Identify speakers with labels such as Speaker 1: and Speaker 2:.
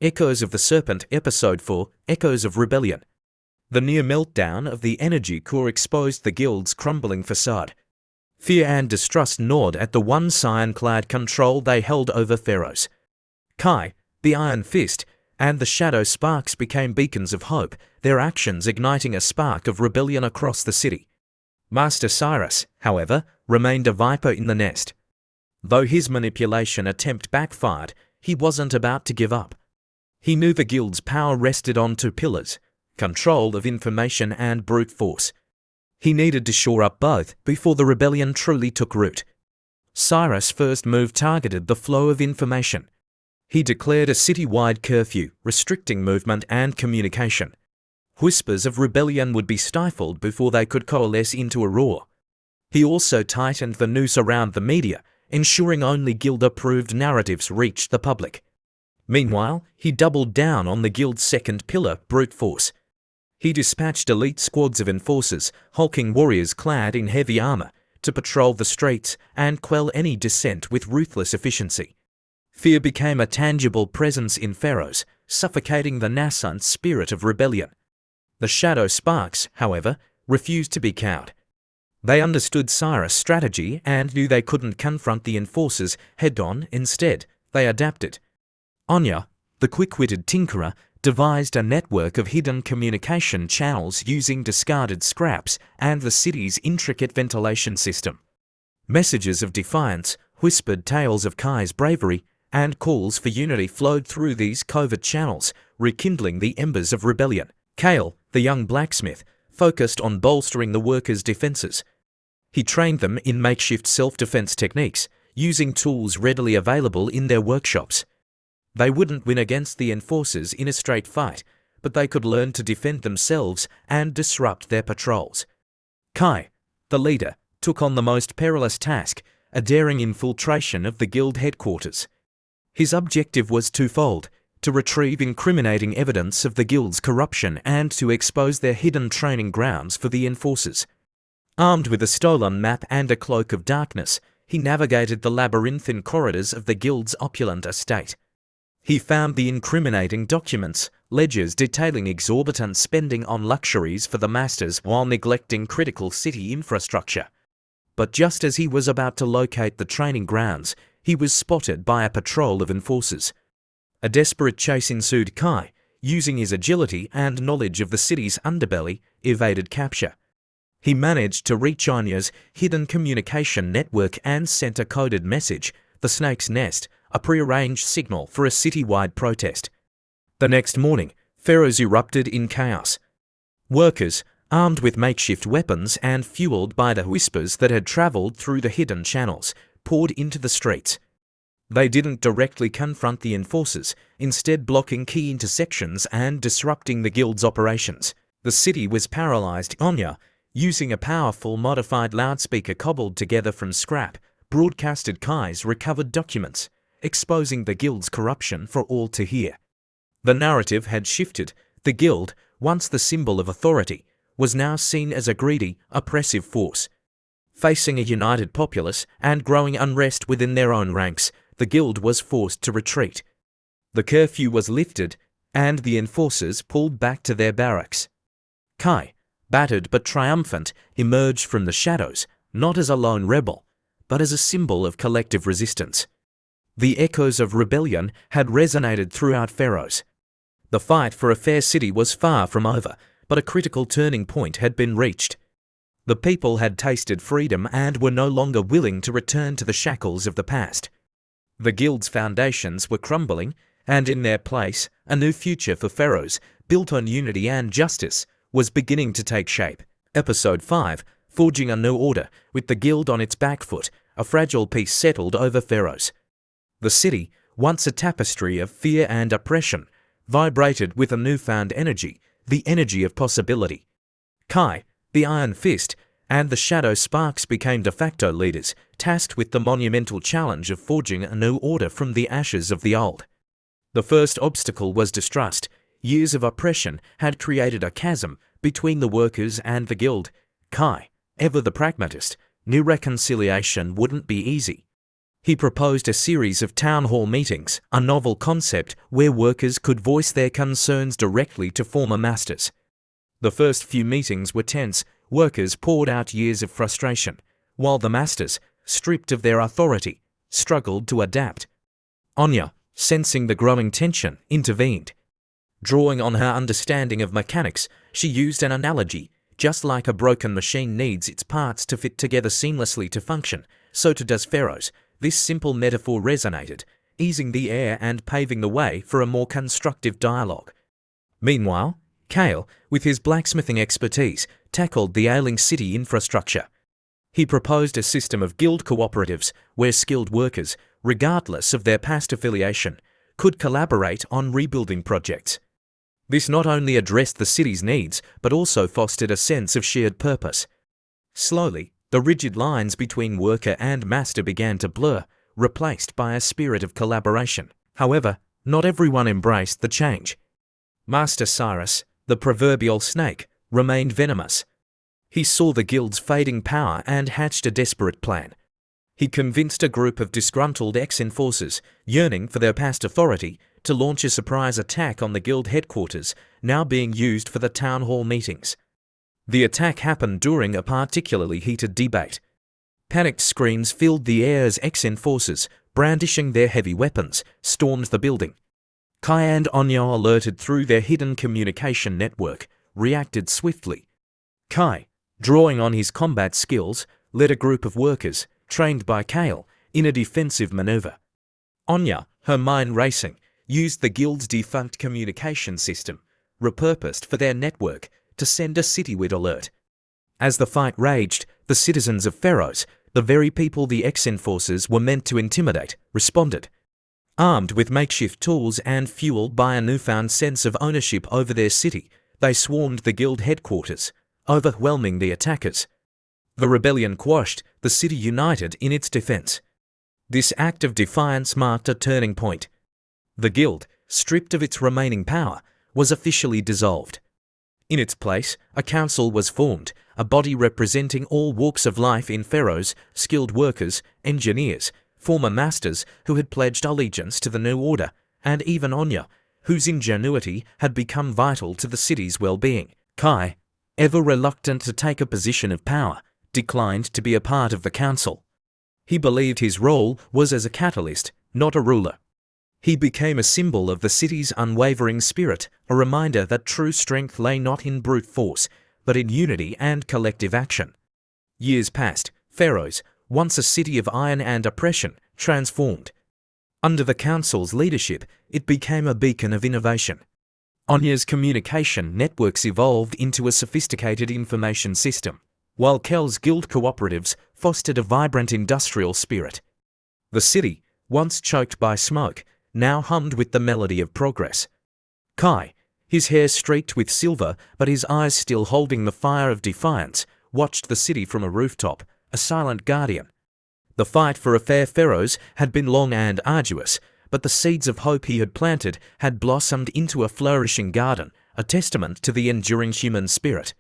Speaker 1: Echoes of the Serpent, Episode 4, Echoes of Rebellion. The near meltdown of the energy core exposed the guild's crumbling facade. Fear and distrust gnawed at the one cyan-clad control they held over Pharaohs. Kai, the Iron Fist, and the Shadow Sparks became beacons of hope, their actions igniting a spark of rebellion across the city. Master Cyrus, however, remained a viper in the nest. Though his manipulation attempt backfired, he wasn't about to give up. He knew the guild's power rested on two pillars: control of information and brute force. He needed to shore up both before the rebellion truly took root. Cyrus' first move targeted the flow of information. He declared a city-wide curfew, restricting movement and communication. Whispers of rebellion would be stifled before they could coalesce into a roar. He also tightened the noose around the media, ensuring only guild-approved narratives reached the public. Meanwhile, he doubled down on the guild's second pillar, brute force. He dispatched elite squads of enforcers, hulking warriors clad in heavy armor, to patrol the streets and quell any dissent with ruthless efficiency. Fear became a tangible presence in Pharaohs, suffocating the nascent spirit of rebellion. The Shadow Sparks, however, refused to be cowed. They understood Cyrus' strategy and knew they couldn't confront the enforcers head-on. Instead, they adapted. Anya, the quick-witted tinkerer, devised a network of hidden communication channels using discarded scraps and the city's intricate ventilation system. Messages of defiance, whispered tales of Kai's bravery, and calls for unity flowed through these covert channels, rekindling the embers of rebellion. Kale, the young blacksmith, focused on bolstering the workers' defenses. He trained them in makeshift self-defense techniques, using tools readily available in their workshops. They wouldn't win against the enforcers in a straight fight, but they could learn to defend themselves and disrupt their patrols. Kai, the leader, took on the most perilous task, a daring infiltration of the guild headquarters. His objective was twofold: to retrieve incriminating evidence of the guild's corruption and to expose their hidden training grounds for the enforcers. Armed with a stolen map and a cloak of darkness, he navigated the labyrinthine corridors of the guild's opulent estate. He found the incriminating documents, ledgers detailing exorbitant spending on luxuries for the masters while neglecting critical city infrastructure. But just as he was about to locate the training grounds, he was spotted by a patrol of enforcers. A desperate chase ensued. Kai, using his agility and knowledge of the city's underbelly, evaded capture. He managed to reach Anya's hidden communication network and sent a coded message, the Snake's Nest, a prearranged signal for a citywide protest. The next morning, Pharaohs erupted in chaos. Workers, armed with makeshift weapons and fueled by the whispers that had traveled through the hidden channels, poured into the streets. They didn't directly confront the enforcers, instead blocking key intersections and disrupting the guild's operations. The city was paralyzed. Anya, using a powerful modified loudspeaker cobbled together from scrap, broadcasted Kai's recovered documents, exposing the guild's corruption for all to hear. The narrative had shifted. The guild, once the symbol of authority, was now seen as a greedy, oppressive force. Facing a united populace and growing unrest within their own ranks, the guild was forced to retreat. The curfew was lifted, and the enforcers pulled back to their barracks. Kai, battered but triumphant, emerged from the shadows, not as a lone rebel, but as a symbol of collective resistance. The echoes of rebellion had resonated throughout Pharaohs. The fight for a fair city was far from over, but a critical turning point had been reached. The people had tasted freedom and were no longer willing to return to the shackles of the past. The guild's foundations were crumbling, and in their place, a new future for Pharaohs, built on unity and justice, was beginning to take shape. Episode 5, Forging a New Order. With the guild on its back foot, a fragile peace settled over Pharaohs. The city, once a tapestry of fear and oppression, vibrated with a newfound energy, the energy of possibility. Kai, the Iron Fist, and the Shadow Sparks became de facto leaders, tasked with the monumental challenge of forging a new order from the ashes of the old. The first obstacle was distrust. Years of oppression had created a chasm between the workers and the guild. Kai, ever the pragmatist, knew reconciliation wouldn't be easy. He proposed a series of town hall meetings, a novel concept where workers could voice their concerns directly to former masters. The first few meetings were tense. Workers poured out years of frustration, while the masters, stripped of their authority, struggled to adapt. Anya, sensing the growing tension, intervened. Drawing on her understanding of mechanics, she used an analogy. Just like a broken machine needs its parts to fit together seamlessly to function, so too does Pharaoh's. This simple metaphor resonated, easing the air and paving the way for a more constructive dialogue. Meanwhile, Kale, with his blacksmithing expertise, tackled the ailing city infrastructure. He proposed a system of guild cooperatives where skilled workers, regardless of their past affiliation, could collaborate on rebuilding projects. This not only addressed the city's needs, but also fostered a sense of shared purpose. Slowly, the rigid lines between worker and master began to blur, replaced by a spirit of collaboration. However, not everyone embraced the change. Master Cyrus, the proverbial snake, remained venomous. He saw the guild's fading power and hatched a desperate plan. He convinced a group of disgruntled ex-enforcers, yearning for their past authority, to launch a surprise attack on the guild headquarters, now being used for the town hall meetings. The attack happened during a particularly heated debate. Panicked screams filled the air as ex-enforcers, brandishing their heavy weapons, stormed the building. Kai and Anya, alerted through their hidden communication network, reacted swiftly. Kai, drawing on his combat skills, led a group of workers, trained by Kale, in a defensive maneuver. Anya, her mind racing, used the guild's defunct communication system, repurposed for their network, to send a citywide alert. As the fight raged, the citizens of Pharaoh's, the very people the ex-enforcers were meant to intimidate, responded. Armed with makeshift tools and fueled by a newfound sense of ownership over their city, they swarmed the guild headquarters, overwhelming the attackers. The rebellion quashed, the city united in its defense. This act of defiance marked a turning point. The guild, stripped of its remaining power, was officially dissolved. In its place, a council was formed, a body representing all walks of life in Pharaoh's, skilled workers, engineers, former masters who had pledged allegiance to the new order, and even Anya, whose ingenuity had become vital to the city's well-being. Kai, ever reluctant to take a position of power, declined to be a part of the council. He believed his role was as a catalyst, not a ruler. He became a symbol of the city's unwavering spirit, a reminder that true strength lay not in brute force, but in unity and collective action. Years passed. Pharaoh's, once a city of iron and oppression, transformed. Under the council's leadership, it became a beacon of innovation. Anya's communication networks evolved into a sophisticated information system, while Kel's guild cooperatives fostered a vibrant industrial spirit. The city, once choked by smoke, now hummed with the melody of progress. Kai, his hair streaked with silver but his eyes still holding the fire of defiance, watched the city from a rooftop, a silent guardian. The fight for a fair Pharaoh's had been long and arduous, but the seeds of hope he had planted had blossomed into a flourishing garden, a testament to the enduring human spirit.